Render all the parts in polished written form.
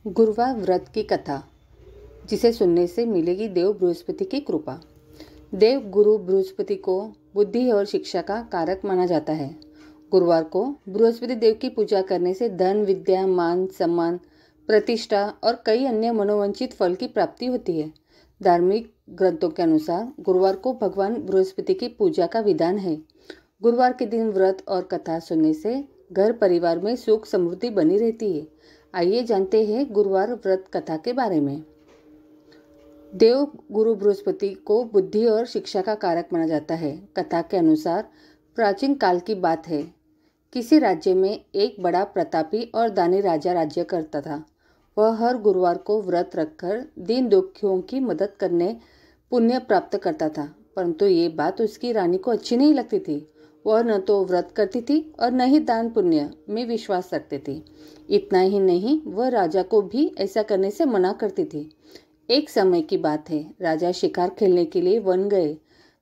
गुरुवार व्रत की कथा, जिसे सुनने से मिलेगी देव बृहस्पति की कृपा। देव गुरु बृहस्पति को बुद्धि और शिक्षा का कारक माना जाता है। गुरुवार को बृहस्पति देव की पूजा करने से धन, विद्या, मान, सम्मान, प्रतिष्ठा और कई अन्य मनोवांछित फल की प्राप्ति होती है। धार्मिक ग्रंथों के अनुसार गुरुवार को भगवान बृहस्पति की पूजा का विधान है। गुरुवार के दिन व्रत और कथा सुनने से घर परिवार में सुख समृद्धि बनी रहती है। आइए जानते हैं गुरुवार व्रत कथा के बारे में। देव गुरु बृहस्पति को बुद्धि और शिक्षा का कारक माना जाता है। कथा के अनुसार प्राचीन काल की बात है। किसी राज्य में एक बड़ा प्रतापी और दानी राजा राज्य करता था। वह हर गुरुवार को व्रत रखकर दीन दुखियों की मदद करने पुण्य प्राप्त करता था, परंतु ये बात उसकी रानी को अच्छी नहीं लगती थी। वह न तो व्रत करती थी और न ही दान पुण्य में विश्वास रखती थी। इतना ही नहीं, वह राजा को भी ऐसा करने से मना करती थी। एक समय की बात है, राजा शिकार खेलने के लिए वन गए।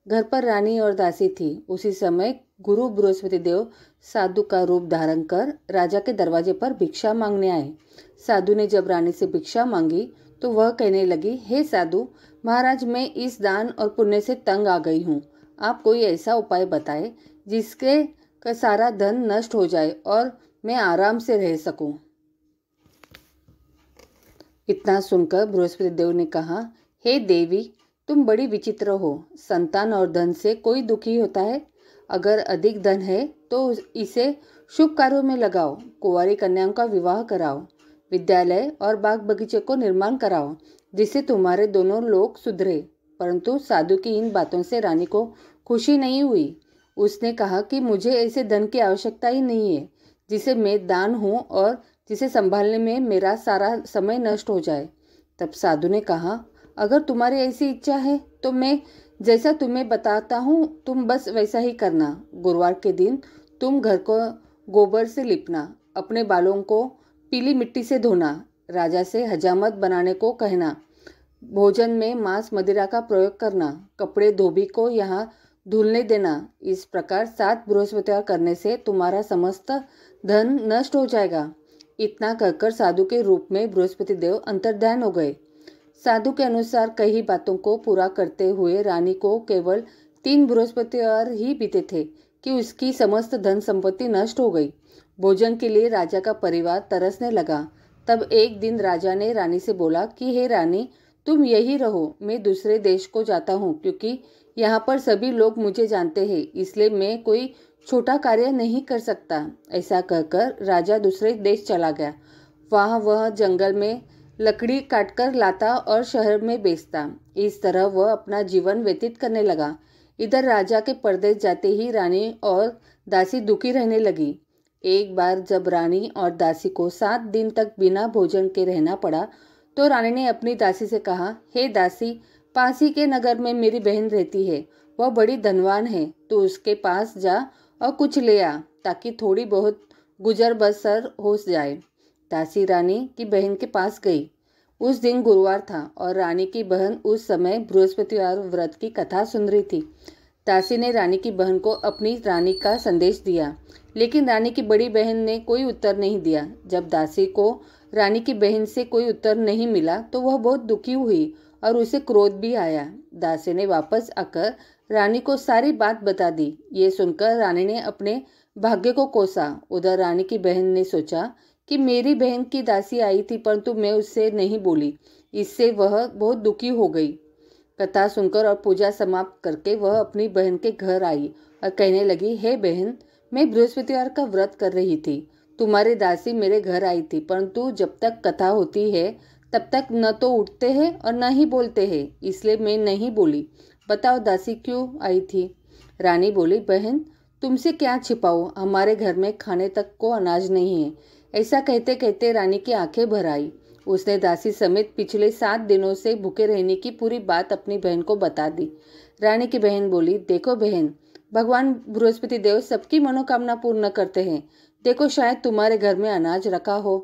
घर पर रानी और दासी थी। उसी समय गुरु बृहस्पति देव साधु का रूप धारण कर राजा के दरवाजे पर भिक्षा मांगने आए। साधु ने जब रानी से भिक्षा मांगी तो वह कहने लगी, हे साधु महाराज, मैं इस दान और पुण्य से तंग आ गई हूँ। आप कोई ऐसा उपाय बताएं जिसके का सारा धन नष्ट हो जाए और मैं आराम से रह सकूं। इतना सुनकर बृहस्पति देव ने कहा, हे देवी, तुम बड़ी विचित्र हो। संतान और धन से कोई दुखी होता है? अगर अधिक धन है तो इसे शुभ कार्यों में लगाओ। कुंवारी कन्याओं का विवाह कराओ। विद्यालय और बाग बगीचे को निर्माण कराओ, जिससे तुम्हारे दोनों लोग सुधरे। परंतु साधु की इन बातों से रानी को खुशी नहीं हुई। उसने कहा कि मुझे ऐसे धन की आवश्यकता ही नहीं है जिसे मैं दान हूँ और जिसे संभालने में मेरा सारा समय नष्ट हो जाए। तब साधु ने कहा, अगर तुम्हारी ऐसी इच्छा है तो मैं जैसा तुम्हें बताता हूँ तुम बस वैसा ही करना। गुरुवार के दिन तुम घर को गोबर से लिपना, अपने बालों को पीली मिट्टी से धोना, राजा से हजामत बनाने को कहना, भोजन में मांस मदिरा का प्रयोग करना, कपड़े धोबी को यहाँ धुलने देना। इस प्रकार 7 बृहस्पतिवार करने से तुम्हारा समस्त धन नष्ट हो जाएगा। इतना कहकर साधु के रूप में बृहस्पति देव अंतर्ध्यान हो गए। साधु के अनुसार कई बातों को पूरा करते हुए रानी को केवल 3 बृहस्पतिवार ही बीते थे कि उसकी समस्त धन संपत्ति नष्ट हो गई। भोजन के लिए राजा का परिवार तरसने लगा। तब एक दिन राजा ने रानी से बोला कि हे रानी, तुम यही रहो, मैं दूसरे देश को जाता हूँ, क्योंकि यहाँ पर सभी लोग मुझे जानते हैं, इसलिए मैं कोई छोटा कार्य नहीं कर सकता। ऐसा कहकर राजा दूसरे देश चला गया। वहाँ वह जंगल में लकड़ी काटकर लाता और शहर में बेचता। इस तरह वह अपना जीवन व्यतीत करने लगा। इधर राजा के परदेश जाते ही रानी और दासी दुखी रहने लगी। एक बार जब रानी और दासी को 7 दिन तक बिना भोजन के रहना पड़ा तो रानी ने अपनी दासी से कहा, हे दासी, पास ही के नगर में मेरी बहन रहती है। वह बड़ी धनवान है। तो उसके पास जा और कुछ ले आ, ताकि थोड़ी बहुत गुजर बसर हो जाए। दासी रानी की बहन के पास गई। उस दिन गुरुवार था और रानी की बहन उस समय बृहस्पतिवार व्रत की कथा सुन रही थी। दासी ने रानी की बहन को अपनी रानी का संदेश दिया, लेकिन रानी की बड़ी बहन ने कोई उत्तर नहीं दिया। जब दासी को रानी की बहन से कोई उत्तर नहीं मिला तो वह बहुत दुखी हुई और उसे क्रोध भी आया। दासी ने वापस आकर रानी को सारी बात बता दी। ये सुनकर रानी ने अपने भाग्य को कोसा। उधर रानी की बहन ने सोचा कि मेरी बहन की दासी आई थी, परंतु मैं उससे नहीं बोली। इससे वह बहुत दुखी हो गई। कथा सुनकर और पूजा समाप्त करके वह अपनी बहन के घर आई और कहने लगी, हे बहन, मैं बृहस्पतिवार का व्रत कर रही थी। तुम्हारी दासी मेरे घर आई थी, परंतु जब तक कथा होती है तब तक न तो उठते हैं और न ही बोलते हैं, इसलिए मैं नहीं बोली। बताओ दासी क्यों आई थी? रानी बोली, बहन, तुमसे क्या छिपाओ, हमारे घर में खाने तक को अनाज नहीं है। ऐसा कहते कहते रानी की आंखें भर आई। उसने दासी समेत पिछले 7 दिनों से भूखे रहने की पूरी बात अपनी बहन को बता दी। रानी की बहन बोली, देखो बहन, भगवान बृहस्पति देव सबकी मनोकामना पूर्ण करते हैं। देखो, शायद तुम्हारे घर में अनाज रखा हो।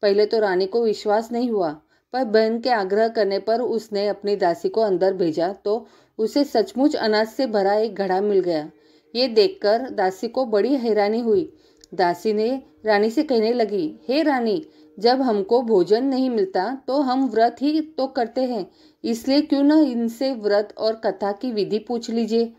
पहले तो रानी को विश्वास नहीं हुआ, पर बहन के आग्रह करने पर उसने अपनी दासी को अंदर भेजा तो उसे सचमुच अनाज से भरा एक घड़ा मिल गया। ये देखकर दासी को बड़ी हैरानी हुई। दासी ने रानी से कहने लगी, हे रानी, जब हमको भोजन नहीं मिलता तो हम व्रत ही तो करते हैं, इसलिए क्यों न इनसे व्रत और कथा की विधि पूछ लीजिए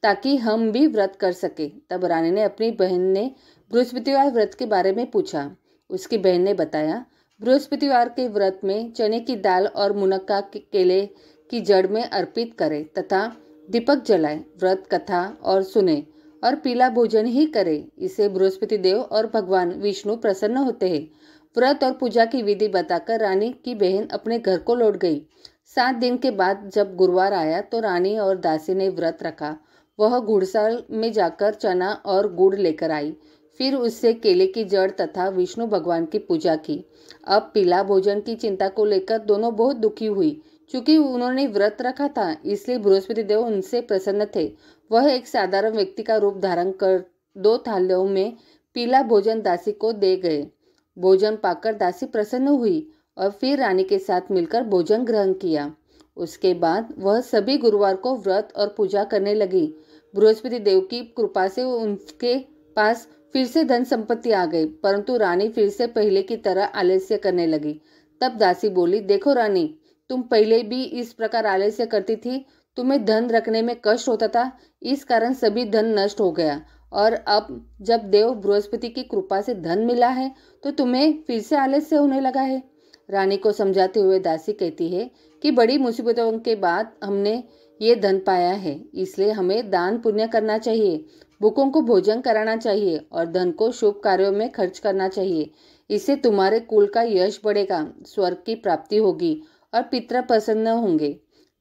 ताकि हम भी व्रत कर सके। तब रानी ने अपनी बहन ने बृहस्पतिवार व्रत के बारे में पूछा। उसकी बहन ने बताया, बृहस्पतिवार के व्रत में चने की दाल और मुनक्का के केले की जड़ में अर्पित करें तथा दीपक जलाएं, व्रत कथा और सुने और पीला भोजन ही करें। इससे बृहस्पति देव और भगवान विष्णु प्रसन्न होते हैं। व्रत और पूजा की विधि बताकर रानी की बहन अपने घर को लौट गई। 7 दिन के बाद जब गुरुवार आया तो रानी और दासी ने व्रत रखा। वह घुड़साल में जाकर चना और गुड़ लेकर आई, फिर उससे केले की जड़ तथा विष्णु भगवान की पूजा की। अब पीला भोजन की चिंता को लेकर दोनों बहुत दुखी हुई। चूंकि उन्होंने व्रत रखा था इसलिए बृहस्पति देव उनसे प्रसन्न थे। वह एक साधारण व्यक्ति का रूप धारण कर 2 थालियों में पीला भोजन दासी को दे गए। भोजन पाकर दासी प्रसन्न हुई और फिर रानी के साथ मिलकर भोजन ग्रहण किया। उसके बाद वह सभी गुरुवार को व्रत और पूजा करने लगी। बृहस्पति देव की कृपा से उनके पास फिर से धन संपत्ति आ गई, परंतु रानी फिर से पहले की तरह आलस्य करने लगी। तब दासी बोली, देखो रानी, तुम पहले भी इस प्रकार आलस्य करती थी। तुम्हें धन रखने में कष्ट होता था, इस कारण सभी धन नष्ट हो गया, और अब जब देव बृहस्पति की कृपा से धन मिला है तो तुम्हें फिर से आलस्य होने लगा है। रानी को समझाते हुए दासी कहती है कि बड़ी मुसीबतों के बाद हमने ये धन पाया है, इसलिए हमें दान पुण्य करना चाहिए, भूखों को भोजन कराना चाहिए और धन को शुभ कार्यों में खर्च करना चाहिए। इससे तुम्हारे कुल का यश बढ़ेगा, स्वर्ग की प्राप्ति होगी और पितर प्रसन्न होंगे।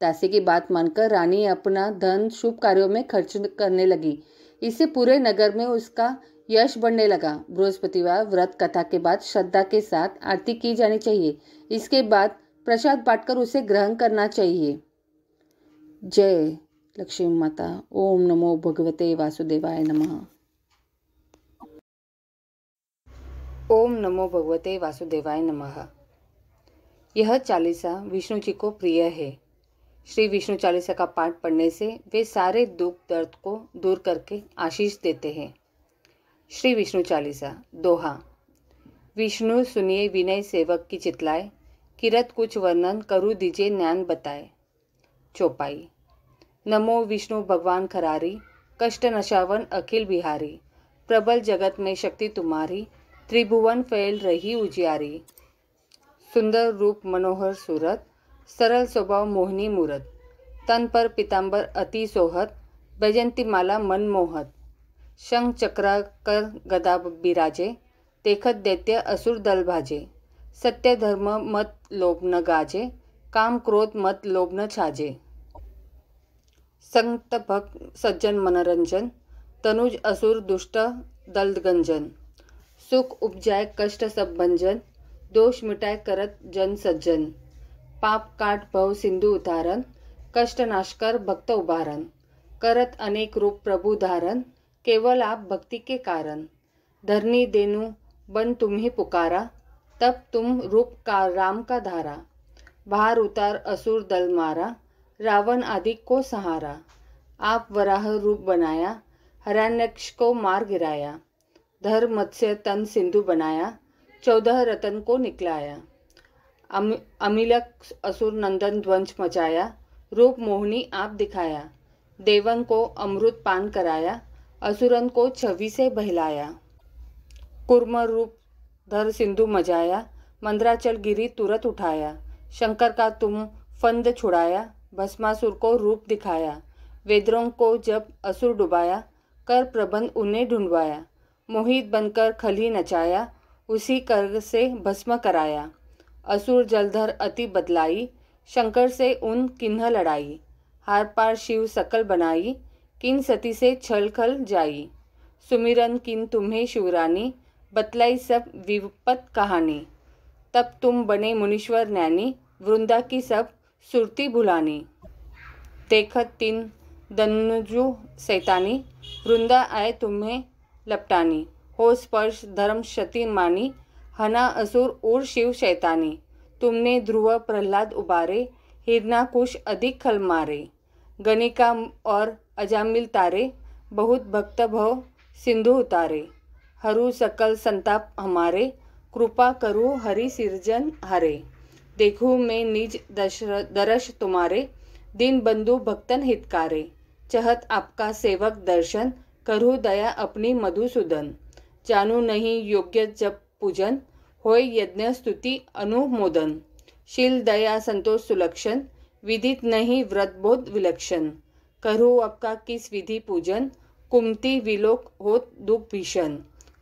दासी की बात मानकर रानी अपना धन शुभ कार्यों में खर्च करने लगी। इससे पूरे नगर में उसका यश बढ़ने लगा। बृहस्पतिवार व्रत कथा के बाद श्रद्धा के साथ आरती की जानी चाहिए। इसके बाद प्रसाद बांटकर उसे ग्रहण करना चाहिए। जय लक्ष्मी माता। ओम नमो भगवते वासुदेवाय नमः। ओम नमो भगवते वासुदेवाय नमः। यह चालीसा विष्णु जी को प्रिय है। श्री विष्णु चालीसा का पाठ पढ़ने से वे सारे दुख दर्द को दूर करके आशीष देते हैं। श्री विष्णु चालीसा दोहा। विष्णु सुनिए विनय सेवक की चितलाए, किरत कुछ वर्णन करूँ दीजिए ज्ञान बताए। चौपाई। नमो विष्णु भगवान खरारी, कष्ट नशावन अखिल बिहारी, प्रबल जगत में शक्ति तुम्हारी, त्रिभुवन फैल रही उजियारी। सुंदर रूप मनोहर सूरत, सरल स्वभाव मोहिनी मूरत, तन पर पीतांबर अति सोहत, बैजंती माला मन मोहत। शंख चक्र कर गदा बिराजे, देखत दैत्य असुर दल भाजे। सत्य धर्म मत लोभ न गाजे, काम क्रोध मत लोभ न छाजे। संत भक्त सज्जन मनोरंजन, तनुज असुर दुष्ट दल गंजन। सुख उपजाए कष्ट सब भंजन, दोष मिटाए करत जन सज्जन। पाप काट भव सिंधु उतारन, कष्ट नाश कर भक्त उबारन। करत अनेक रूप प्रभु धारन, केवल आप भक्ति के कारण। धरनी देनु बन तुम्ही पुकारा, तब तुम रूप का राम का धारा। बाहर उतार असुर दल मारा, रावण आदि को सहारा। आप वराह रूप बनाया, हिरण्यक्ष को मार गिराया। धर मत्स्य तन सिंधु बनाया, 14 रतन को निकलाया। अमिलक असुर नंदन ध्वंस मचाया, रूप मोहिनी आप दिखाया। देवन को अमृत पान कराया, असुरन को छवि से बहलाया। कुर्म रूप धर सिंधु मजाया, मंद्राचल गिरी तुरंत उठाया। शंकर का तुम फंद छुड़ाया, भस्मासुर को रूप दिखाया। वेद्रों को जब असुर डुबाया, कर प्रबंध उन्हें ढूंढवाया। मोहित बनकर खली नचाया, उसी कर से भस्म कराया। असुर जलधर अति बदलाई, शंकर से उन किन्ह लड़ाई। हार पार शिव सकल बनाई, किन सती से छल खल जाई। सुमिरन किन तुम्हें शिवरानी, बतलाई सब विपत कहानी। तब तुम बने मुनीश्वर ज्ञानी, वृंदा की सब सुरती भुलानी। देखत तीन दनुजु सैतानी, वृंदा आए तुम्हें लपटानी। हो स्पर्श धर्म क्षति मानी, हना असुर उर शिव शैतानी। तुमने ध्रुव प्रहलाद उबारे, हिरणाकुश अधिक खल मारे। गणिका और अजामिल तारे, बहुत भक्त भव सिंधु उतारे। हरू सकल संताप हमारे, कृपा करू हरि सिरजन हारे। देखूं मैं निज दर्श तुम्हारे, दीन बंधु भक्तन हितकारे। चहत आपका सेवक दर्शन, करूँ दया अपनी मधुसूदन। जानू नहीं योग्य जप पूजन, होय यज्ञ स्तुति अनुमोदन। शील दया संतोष सुलक्षण, विदित नहीं व्रत बोध विलक्षण। करूँ आपका किस विधि पूजन, कुमति विलोक होत दुख भीषण।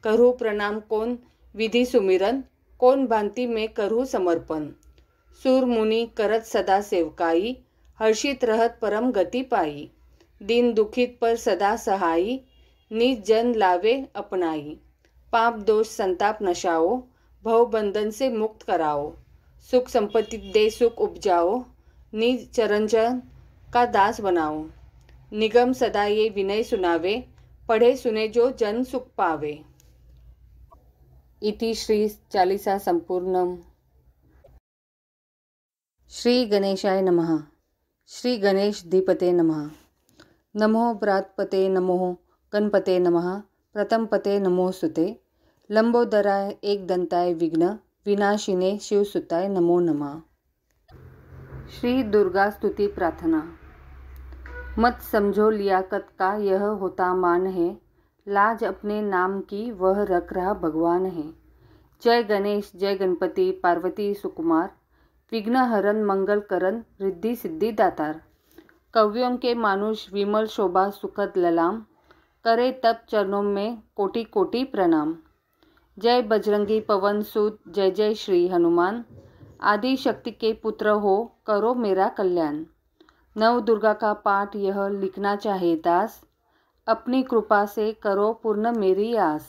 करूँ प्रणाम कौन विधि सुमिरन, कौन भांति में करूँ समर्पण। सूर मुनि करत सदा सेवकाई, हर्षित रहत परम गति पाई। दीन दुखित पर सदा सहाई, निज जन लावे अपनाई। पाप दोष संताप नशाओ, भव बंधन से मुक्त कराओ। सुख संपत्ति दे सुख उपजाओ, निज चरणजन का दास बनाओ। निगम सदा ये विनय सुनावे, पढ़े सुने जो जन सुख पावे। इति श्री चालीसा संपूर्णम। श्री गणेशाय नमः। श्री गणेश धीपते नमः। नमो व्रातपते नमो गणपते नमः। प्रथम पते नमो सुते, लंबोदराय एक दंताय विघ्न विनाशिने शिवसुताय नमो नमः। श्री दुर्गा स्तुति प्रार्थना। मत समझो लियाकत का यह होता मान है, लाज अपने नाम की वह रख रहा भगवान है। जय गणेश जय गणपति पार्वती सुकुमार, विघ्न हरन मंगल करन रिद्धि सिद्धि दातार। कवियों के मानुष विमल शोभा सुखद ललाम, करे तब चरणों में कोटि कोटि प्रणाम। जय बजरंगी पवन सूत जय जय श्री हनुमान, आदि शक्ति के पुत्र हो करो मेरा कल्याण। नव दुर्गा का पाठ यह लिखना चाहे दास, अपनी कृपा से करो पूर्ण मेरी आस।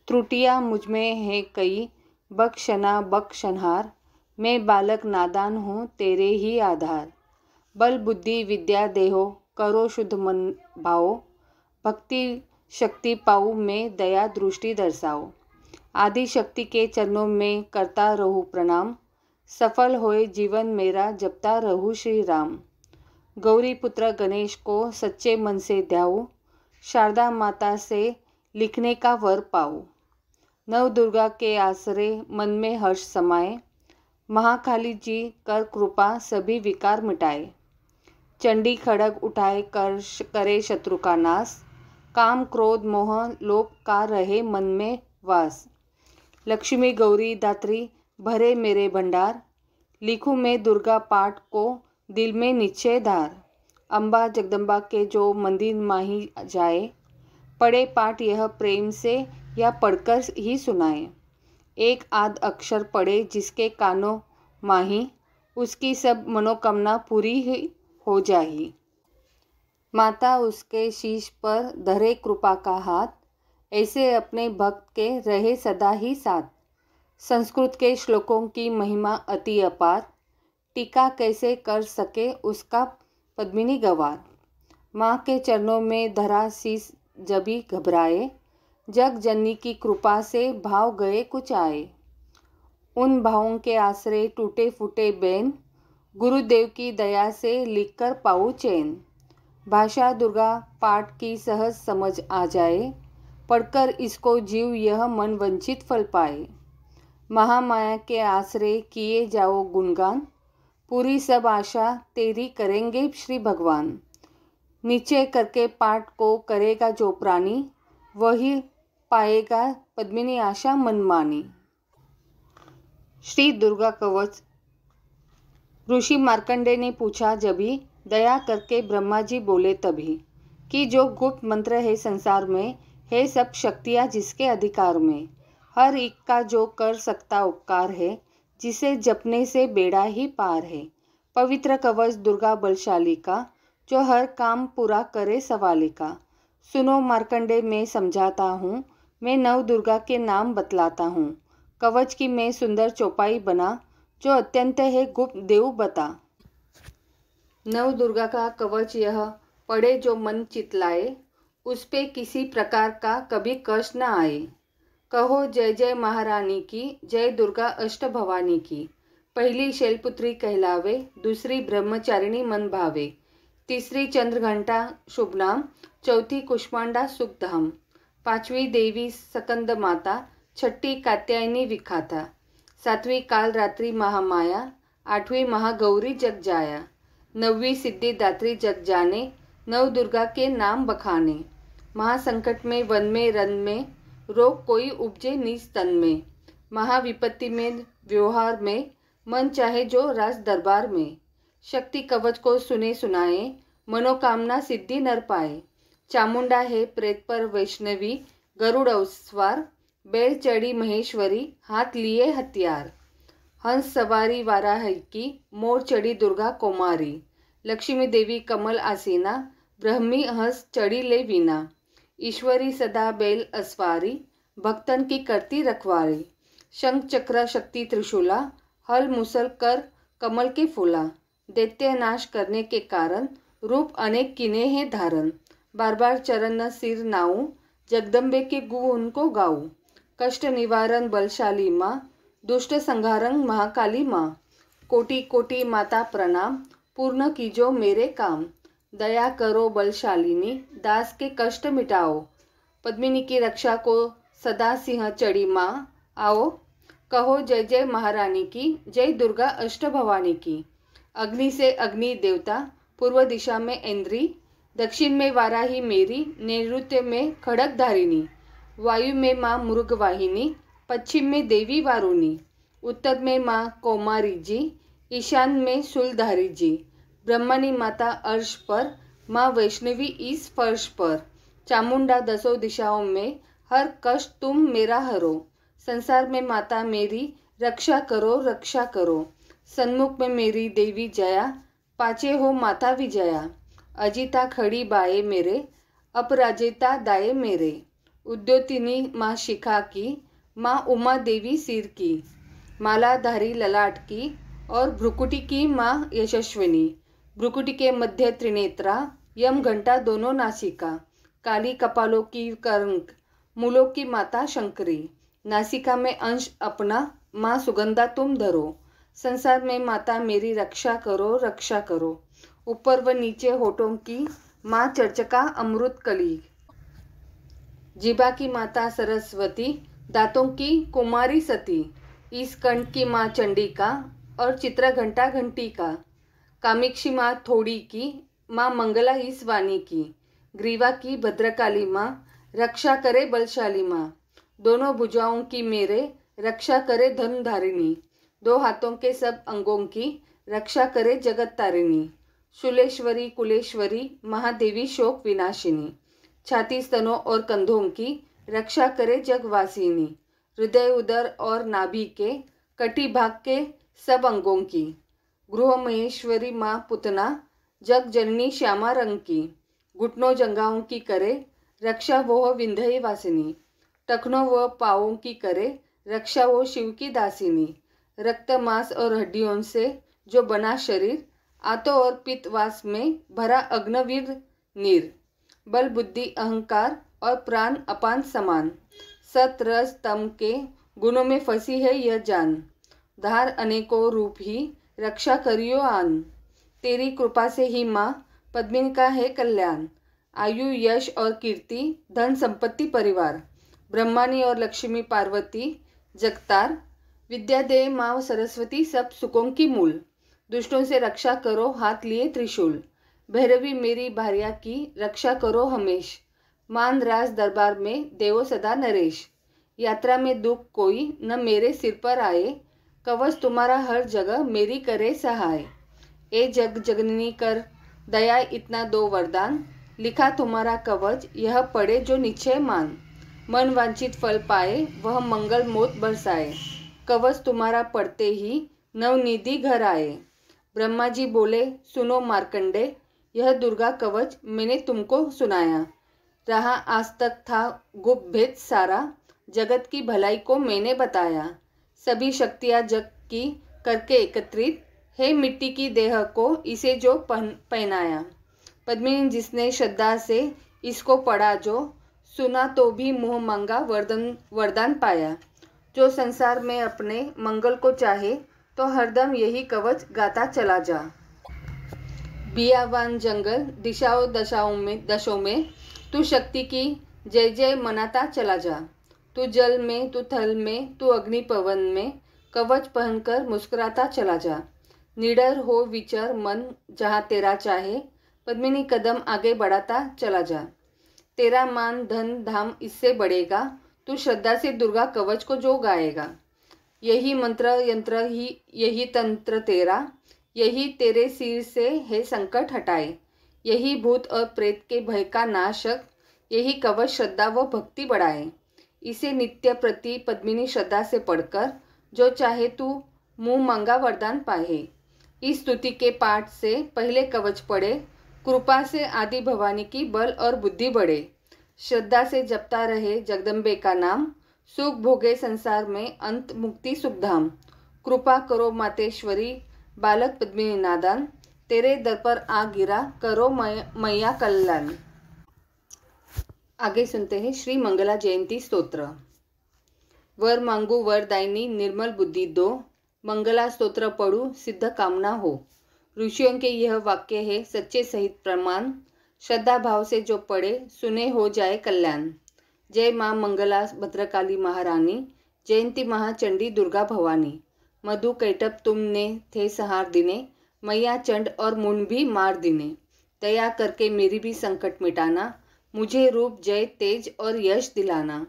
त्रुटियां मुझमें है कई, बख्शना बख्शनहार। मैं बालक नादान हूँ तेरे ही आधार। बल बुद्धि विद्या देहो, करो शुद्ध मन भाओ। भक्ति शक्ति पाऊँ मैं, दया दृष्टि दर्शाओ। आदि शक्ति के चरणों में करता रहूँ प्रणाम, सफल होए जीवन मेरा जपता रहूँ श्री राम। गौरी पुत्र गणेश को सच्चे मन से ध्याऊँ, शारदा माता से लिखने का वर पाऊँ। नव दुर्गा के आसरे मन में हर्ष समाए, महाकाली जी कर कृपा सभी विकार मिटाए। चंडी खड़ग उठाए करे शत्रु का नाश, काम क्रोध मोह लोभ का रहे मन में वास। लक्ष्मी गौरी दात्री भरे मेरे भंडार, लिखूं मैं दुर्गा पाठ को दिल में निश्चय धार। अम्बा जगदम्बा के जो मंदिर माही जाए, पढ़े पाठ यह प्रेम से या पढ़कर ही सुनाए। एक आध अक्षर पढ़े जिसके कानों माही, उसकी सब मनोकामना पूरी ही हो जाही। माता उसके शीश पर धरे कृपा का हाथ, ऐसे अपने भक्त के रहे सदा ही साथ। संस्कृत के श्लोकों की महिमा अति अपार, टीका कैसे कर सके उसका पद्मिनी गवार। माँ के चरणों में धरा शीस जभी घबराए, जग जननी की कृपा से भाव गए कुछ आए। उन भावों के आश्रय टूटे फूटे बैन, गुरुदेव की दया से लिखकर पाऊँ चैन। भाषा दुर्गा पाठ की सहज समझ आ जाए, पढ़कर इसको जीव यह मन वंचित फल पाए। महामाया के आश्रय किए जाओ गुणगान, पूरी सब आशा तेरी करेंगे श्री भगवान। नीचे करके पाठ को करेगा जो प्राणी, वही पाएगा पद्मिनी आशा मनमानी। श्री दुर्गा कवच। ऋषि मार्कंडे ने पूछा जभी, दया करके ब्रह्मा जी बोले तभी, कि जो गुप्त मंत्र है संसार में, है सब शक्तियाँ जिसके अधिकार में। हर एक का जो कर सकता उपकार है, जिसे जपने से बेड़ा ही पार है। पवित्र कवच दुर्गा बलशाली का, जो हर काम पूरा करे सवाली का। सुनो मार्कंडे मैं समझाता हूँ, मैं नव दुर्गा के नाम बतलाता हूँ। कवच की मैं सुंदर चौपाई बना, जो अत्यंत है गुप्त देव बता। नव दुर्गा का कवच यह पढ़े जो मन चितलाए, उस पे किसी प्रकार का कभी कष्ट न आए। कहो जय जय महारानी की, जय दुर्गा अष्ट भवानी की। पहली शैलपुत्री कहलावे, दूसरी ब्रह्मचारिणी मन भावे। तीसरी चंद्रघंटा शुभ नाम, चौथी कुष्मांडा सुखधाम। पांचवी देवी सकंद माता, छठी कात्यायनी विखाता, सातवीं काल रात्रि महामाया, आठवीं महागौरी जग जाया, नौवीं सिद्धिदात्री जग जाने, नव दुर्गा के नाम बखाने। महासंकट में वन में रन में, रोग कोई उपजे निज तन में, महाविपत्ति में व्यवहार में, मन चाहे जो राज दरबार में। शक्ति कवच को सुने सुनाए, मनोकामना सिद्धि नर पाए। चामुंडा है प्रेत पर वैष्णवी, गरुड़ अवस्वार, बैल चढ़ी महेश्वरी, हाथ लिए हथियार। हंस सवारी वाराही की, मोर चढ़ी दुर्गा कुमारी, लक्ष्मी देवी कमल आसीना, ब्रह्मी हंस चढ़ी ले वीना। ईश्वरी सदा बैल अस्वारी, भक्तन की करती रखवारी। शंख चक्र शक्ति त्रिशूला, हल मुसल कर कमल के फूला। दैत्य नाश करने के कारण, रूप अनेक किने हैं धारण। बार बार चरण सिर नाऊं, जगदम्बे के गुण को गाऊं। कष्ट निवारण बलशाली माँ, दुष्ट संहारण महाकाली माँ। कोटि कोटि माता प्रणाम, पूर्ण कीजो मेरे काम। दया करो बलशालिनी, दास के कष्ट मिटाओ। पद्मिनी की रक्षा को सदा सिंह चढ़ी माँ, आओ कहो जय जय महारानी की, जय दुर्गा अष्ट भवानी की। अग्नि से अग्नि देवता, पूर्व दिशा में इंद्री, दक्षिण में वाराही मेरी, नैऋत्य में खड़ग धारिणी। वायु में माँ मृगवाहिनी, पश्चिम में देवी वारुणी। उत्तर में माँ कौमारी जी, ईशान में शूलधारी जी। ब्रह्मणी माता अर्श पर, माँ वैष्णवी इस फर्श पर। चामुंडा दसों दिशाओं में, हर कष्ट तुम मेरा हरो। संसार में माता मेरी, रक्षा करो रक्षा करो। सन्मुख में मेरी देवी जया, पाचे हो माता विजया। अजिता खड़ी बाए मेरे, अपराजिता दाए मेरे। उद्योतिनी माँ शिखा की, माँ उमा देवी सिर की। मालाधारी ललाट की, और भ्रुकुटी की माँ यशस्विनी। भ्रुकुटी के मध्य त्रिनेत्रा, यम घंटा दोनों नासिका। काली कपालों की कंक, मूलों की माता शंकरी। नासिका में अंश अपना, माँ सुगंधा तुम धरो। संसार में माता मेरी रक्षा करो रक्षा करो। ऊपर व नीचे होठों की माँ चर्चका अमृत कली। जिभा की माता सरस्वती, दांतों की कुमारी सती। इस कंठ की माँ चंडिका, और चित्र घंटा घंटी का। कामिक्षी माँ थोड़ी की, माँ मंगला इस वाणी की। ग्रीवा की भद्रकाली माँ, रक्षा करे बलशाली माँ। दोनों भुजाओं की मेरे, रक्षा करे धनधारिणी। दो हाथों के सब अंगों की, रक्षा करे जगत तारिणी। शूलेश्वरी कुलेश्वरी, महादेवी शोक विनाशिनी। छाती स्तनों और कंधों की, रक्षा करे जगवासिनी। हृदय उदर और नाभि के, कटी भाग के सब अंगों की। गृह महेश्वरी माँ पुतना, जग जननी श्यामा रंग की। घुटनों जंघाओं की करे, रक्षा वो विंध्य वासिनी। टखनों व पाँवों की करे, रक्षा वो शिव की दासिनी। रक्त मांस और हड्डियों से जो बना शरीर, आतो और पित्तवास में भरा अग्नवीर नीर। बल बुद्धि अहंकार और प्राण अपान समान। सत रस तम के गुणों में फंसी है यह जान। धार अनेकों रूप ही, रक्षा करियो आन। तेरी कृपा से ही माँ, पद्मिनी का है कल्याण। आयु यश और कीर्ति, धन संपत्ति परिवार। ब्रह्मानी और लक्ष्मी पार्वती जगतार। विद्या दे माँ सरस्वती, सब सुखों की मूल। दुष्टों से रक्षा करो हाथ लिए त्रिशूल। भैरवी मेरी भार्या की, रक्षा करो हमेश। मान राज दरबार में, देवो सदा नरेश। यात्रा में दुख कोई न मेरे सिर पर आए, कवच तुम्हारा हर जगह मेरी करे सहाय। ए जग जगननी कर दया इतना दो वरदान, लिखा तुम्हारा कवच यह पढ़े जो निश्चय मान। मन वांछित फल पाए, वह मंगल मोत बरसाए। कवच तुम्हारा पढ़ते ही, नवनिधि घर आए। ब्रह्मा जी बोले सुनो मार्कंडे, यह दुर्गा कवच मैंने तुमको सुनाया। रहा आज तक था गुप्त भेद सारा, जगत की भलाई को मैंने बताया। सभी शक्तियाँ जग की करके एकत्रित, है मिट्टी की देह को इसे जो पहनाया। पद्मिनी जिसने श्रद्धा से इसको पढ़ा जो, सुना तो भी मुँह मांगा वरदान पाया। जो संसार में अपने मंगल को चाहे, तो हरदम यही कवच गाता चला जा। बियावान जंगल दिशाओं दशों में तू शक्ति की जय जय मनाता चला जा। तू जल में, तू थल में, तू अग्नि पवन में, कवच पहनकर मुस्कुराता चला जा। निडर हो विचर मन जहाँ तेरा चाहे, पद्मिनी कदम आगे बढ़ाता चला जा। तेरा मान धन धाम इससे बढ़ेगा, तू श्रद्धा से दुर्गा कवच को जो गाएगा। यही मंत्र यंत्र ही यही तंत्र तेरा, यही तेरे सिर से है संकट हटाए। यही भूत और प्रेत के भय का नाशक, यही कवच श्रद्धा व भक्ति बढ़ाए। इसे नित्य प्रति पद्मिनी श्रद्धा से पढ़कर जो चाहे तू मुंह मांगा वरदान पाए। इस स्तुति के पाठ से पहले कवच पढ़े, कृपा से आदि भवानी की बल और बुद्धि बढ़े। श्रद्धा से जपता रहे जगदम्बे का नाम, सुख भोगे संसार में अंत मुक्ति सुखधाम। कृपा करो मातेश्वरी बालक पद्मिनी नादान, तेरे दर पर आ गिरा करो मैया कल्याण। आगे सुनते हैं श्री मंगला जयंती स्तोत्र। वर मांगू वरदायिनी निर्मल बुद्धि दो, मंगला स्तोत्र पढ़ू सिद्ध कामना हो। ऋषियों के यह वाक्य है सच्चे सहित प्रमाण, श्रद्धा भाव से जो पढ़े सुने हो जाए कल्याण। जय माँ मंगला भद्रकाली महारानी, जयंती महाचंडी दुर्गा भवानी। मधु कैटप तुमने थे सहार दिने, मैया चंड और मुंड भी मार दिने। दया करके मेरी भी संकट मिटाना, मुझे रूप जय तेज और यश दिलाना।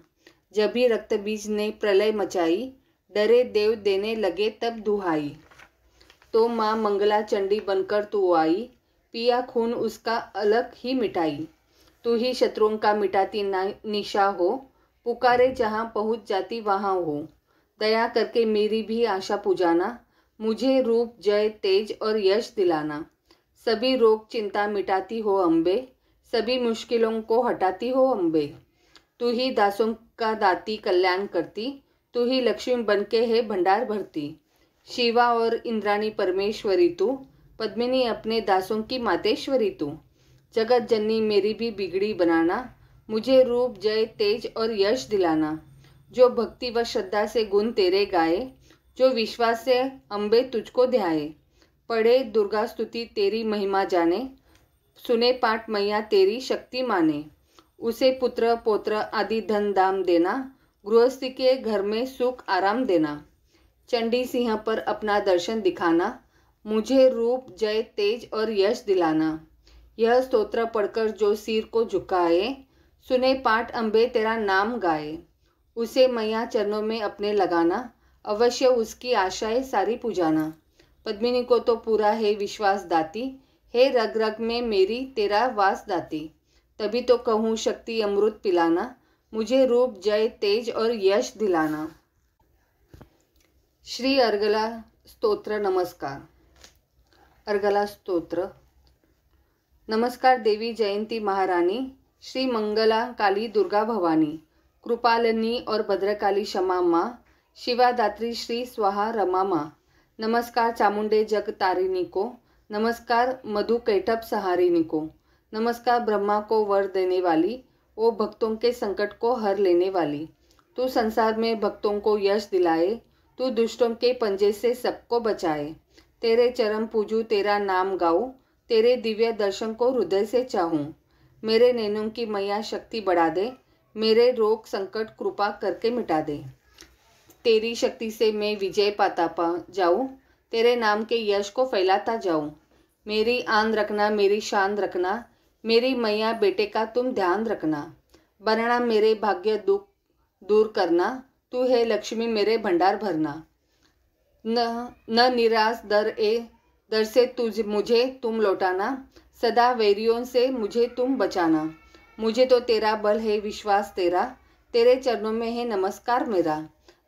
जब भी रक्त बीज ने प्रलय मचाई, डरे देव देने लगे तब दुहाई। तो माँ मंगला चंडी बनकर तू आई, पिया खून उसका अलग ही मिटाई। तू ही शत्रुओं का मिटाती निशा हो, पुकारे जहाँ पहुँच जाती वहाँ हो। दया करके मेरी भी आशा पुजाना, मुझे रूप जय तेज और यश दिलाना। सभी रोग चिंता मिटाती हो अम्बे, सभी मुश्किलों को हटाती हो अम्बे। तू ही दासों का दाती कल्याण करती, तू ही लक्ष्मी बनके है भंडार भरती। शिवा और इंद्राणी परमेश्वरी तू, पद्मिनी अपने दासों की मातेश्वरी तू। जगत जननी मेरी भी बिगड़ी बनाना, मुझे रूप जय तेज और यश दिलाना। जो भक्ति व श्रद्धा से गुण तेरे गाए, जो विश्वास से अम्बे तुझको ध्याए। पढ़े दुर्गा स्तुति तेरी महिमा जाने, सुने पाठ मैया तेरी शक्ति माने। उसे पुत्र पौत्र आदि धन दाम देना, गृहस्थी के घर में सुख आराम देना। चंडी सिंह पर अपना दर्शन दिखाना, मुझे रूप जय तेज और यश दिलाना। यह स्तोत्र पढ़कर जो सिर को झुकाए, सुने पाठ अम्बे तेरा नाम गाए। उसे मैया चरणों में अपने लगाना, अवश्य उसकी आशाएं सारी पुजाना। पद्मिनी को तो पूरा है विश्वास दाती, हे रग रग में मेरी तेरा वास दाती। तभी तो कहूँ शक्ति अमृत पिलाना, मुझे रूप जय तेज और यश दिलाना। श्री अर्गला स्तोत्र नमस्कार। अर्गला स्तोत्र। नमस्कार देवी जयंती महारानी, श्री मंगला काली दुर्गा भवानी, कृपालिनी और भद्रकाली क्षमा माँ, शिवादात्री श्री स्वाहा रमा माँ। नमस्कार चामुंडे जग तारिणी को, नमस्कार मधु कैटप सहारिणी को। नमस्कार ब्रह्मा को वर देने वाली, ओ भक्तों के संकट को हर लेने वाली। तू संसार में भक्तों को यश दिलाए, तू दुष्टों के पंजे से सबको बचाए। तेरे चरण पूजू तेरा नाम गाऊं, तेरे दिव्य दर्शन को हृदय से चाहूं। मेरे नैनों की मैया शक्ति बढ़ा दे, मेरे रोग संकट कृपा करके मिटा दे। तेरी शक्ति से मैं विजय पाता जाऊं, तेरे नाम के यश को फैलाता जाऊं। मेरी आन रखना, मेरी शान रखना, मेरी मैया बेटे का तुम ध्यान रखना। बनना मेरे भाग्य दुख दूर करना, तू है लक्ष्मी मेरे भंडार भरना। न निराश दर से मुझे तुम लौटाना, सदा वैरियों से मुझे तुम बचाना। मुझे तो तेरा बल है विश्वास तेरा, तेरे चरणों में है नमस्कार मेरा।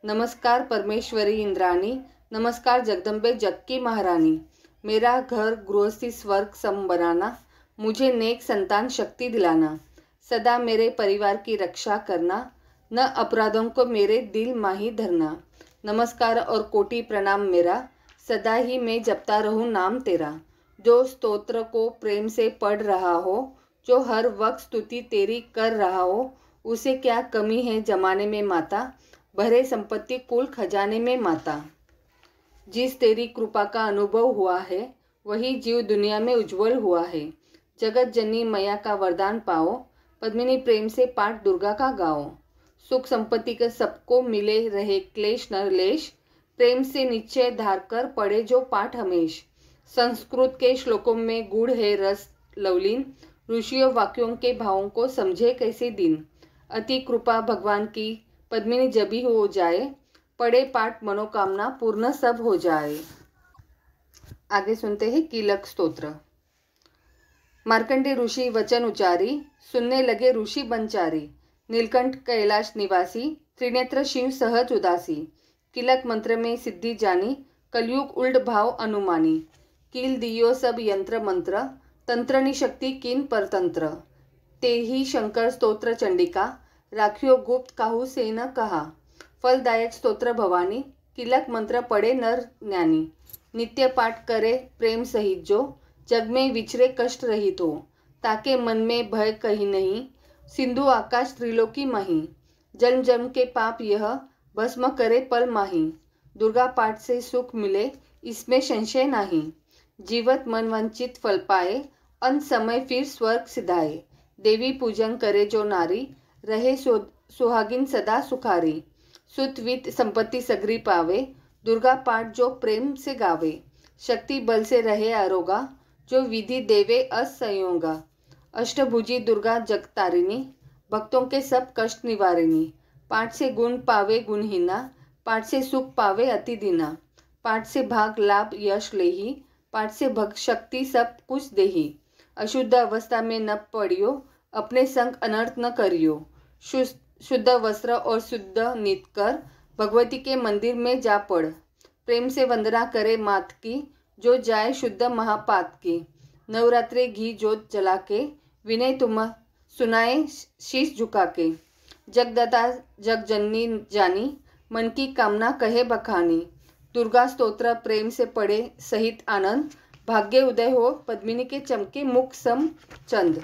नमस्कार परमेश्वरी इंद्राणी, नमस्कार जगदम्बे जग की महारानी। मेरा घर गृहस्थी स्वर्ग सम बनाना, मुझे नेक संतान शक्ति दिलाना। सदा मेरे परिवार की रक्षा करना, न अपराधों को मेरे दिल माही धरना। नमस्कार और कोटि प्रणाम मेरा, सदा ही मैं जपता रहूं नाम तेरा। जो स्तोत्र को प्रेम से पढ़ रहा हो, जो हर वक्त स्तुति तेरी कर रहा हो, उसे क्या कमी है जमाने में माता, भरे संपत्ति कुल खजाने में माता। जिस तेरी कृपा का अनुभव हुआ है, वही जीव दुनिया में उज्जवल हुआ है। जगत जननी मैया का वरदान पाओ, पद्मिनी प्रेम से पाठ दुर्गा का गाओ। सुख संपत्ति के सबको मिले रहे क्लेश न लेश, प्रेम से निश्चय धार कर पढ़े जो पाठ हमेश। संस्कृत के श्लोकों में गूढ़ है रस लवलीन, ऋषियों वाक्यों के भावों को समझे कैसे दिन। अति कृपा भगवान की पद्मिनी जबी हो जाए, पढ़े पाठ मनोकामना पूर्ण सब हो जाए। आगे सुनते हैं कीलक स्तोत्र। मार्कंडेय ऋषि वचन उचारी, सुनने लगे ऋषि बनचारी। नीलकंठ कैलाश निवासी, त्रिनेत्र शिव सहज उदासी। कीलक मंत्र में सिद्धि जानी, कलयुग उल्ट भाव अनुमानी। कील दियो सब यंत्र मंत्र, तंत्रनी शक्ति किन परतंत्र। ते ही शंकर स्तोत्र चंडिका, राखियो गुप्त काहू से न कहा। फलदायक स्तोत्र भवानी, कीलक मंत्र पढ़े नर ज्ञानी। नित्य पाठ करे प्रेम सहित जो, जग में विचरे कष्ट रहित हो। ताके मन में भय कहीं नहीं, सिंधु आकाश त्रिलोकी मही। जन्म जन्म के पाप यह, भस्म करे पल माही। दुर्गा पाठ से सुख मिले, इसमें संशय नहीं। जीवत मन वंचित फल पाए, अंत समय फिर स्वर्ग सिधाए। देवी पूजन करे जो नारी, रहे सुहागिन सदा सुखारी। सुत वित्त संपत्ति सगरी पावे, दुर्गा पाठ जो प्रेम से गावे। शक्ति बल से रहे आरोगा, जो विधि देवे असंयोगा। अष्टभुजी दुर्गा जगतारिणी, भक्तों के सब कष्ट निवारिणी। पाठ से गुण पावे गुणहीना, पाठ से सुख पावे अति दीना। पाठ से भाग लाभ यश लेही, पाठ से भक्त शक्ति सब कुछ देही। अशुद्ध अवस्था में न पड़ियो, अपने संग अनर्थ न करियो। शुद्ध वस्त्र और शुद्ध नित कर, भगवती के मंदिर में जा पड़। प्रेम से वंदना करे मात की, जो जाए शुद्ध महापात की। नवरात्रे घी जोत जला के, विनय तुम सुनाए शीश झुका के। जगदता जग जननी जानी, मन की कामना कहे बखानी। दुर्गा स्तोत्र प्रेम से पढ़े सहित आनंद, भाग्य उदय हो पद्मिनी के चमके मुख सम चंद।